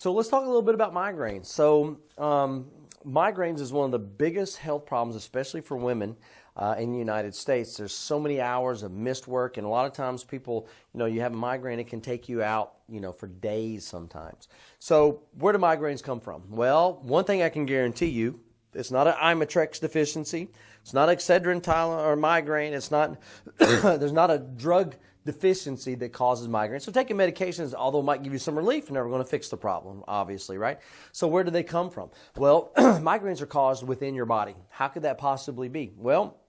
So let's talk a little bit about migraines. So migraines is one of the biggest health problems, especially for women in the United States. There's so many hours of missed work, and a lot of times people, you have a migraine, it can take you out, for days sometimes. So where do migraines come from? Well, one thing I can guarantee you, it's not an Imitrex deficiency. It's not Excedrin or migraine. It's not, there's not a drug deficiency that causes migraine. So taking medications, although it might give you some relief, are never going to fix the problem, obviously, right? So where do they come from? Well, migraines are caused within your body. How could that possibly be? Well,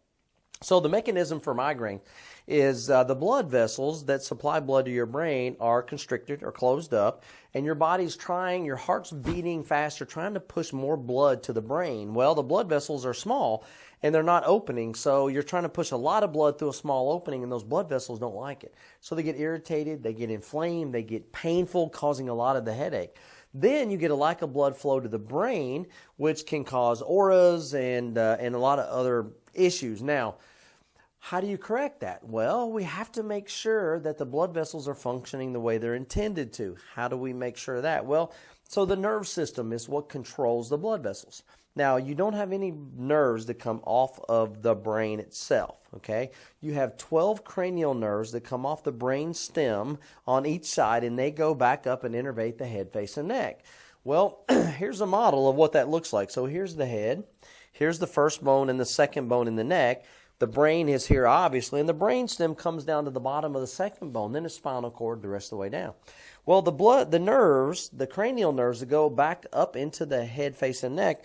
so the mechanism for migraine is the blood vessels that supply blood to your brain are constricted or closed up, and your body's trying, your heart's beating faster, trying to push more blood to the brain. Well, the blood vessels are small, and they're not opening, so you're trying to push a lot of blood through a small opening, and those blood vessels don't like it. So they get irritated, they get inflamed, they get painful, causing a lot of the headache. Then you get a lack of blood flow to the brain, which can cause auras and a lot of other issues. Now, how do you correct that? Well, we have to make sure that the blood vessels are functioning the way they're intended to. How do we make sure of that? Well, so the nerve system is what controls the blood vessels. Now, you don't have any nerves that come off of the brain itself, okay? You have 12 cranial nerves that come off the brain stem on each side, and they go back up and innervate the head, face, and neck. Well, here's a model of what that looks like. So here's the head. Here's the first bone and the second bone in the neck. The brain is here, obviously, and the brain stem comes down to the bottom of the second bone, then the spinal cord the rest of the way down. Well, the nerves, the cranial nerves that go back up into the head, face, and neck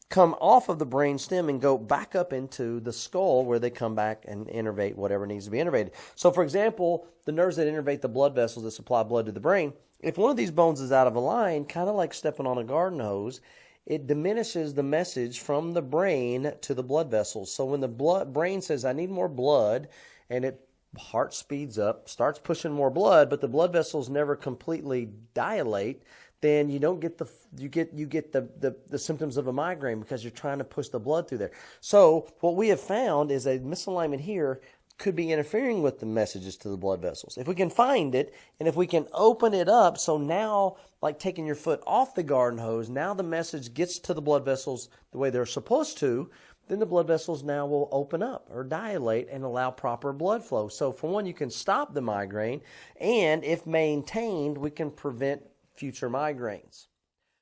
come off of the brain stem and go back up into the skull where they come back and innervate whatever needs to be innervated. So, for example, the nerves that innervate the blood vessels that supply blood to the brain, if one of these bones is out of a line, kind of like stepping on a garden hose, it diminishes the message from the brain to the blood vessels. So when the brain says, I need more blood, and heart speeds up, starts pushing more blood, but the blood vessels never completely dilate, then you don't get you get the symptoms of a migraine because you're trying to push the blood through there. So what we have found is a misalignment here could be interfering with the messages to the blood vessels. If we can find it, and if we can open it up, so now, like taking your foot off the garden hose, now the message gets to the blood vessels the way they're supposed to, then the blood vessels now will open up or dilate and allow proper blood flow. So for one, you can stop the migraine, and if maintained, we can prevent future migraines.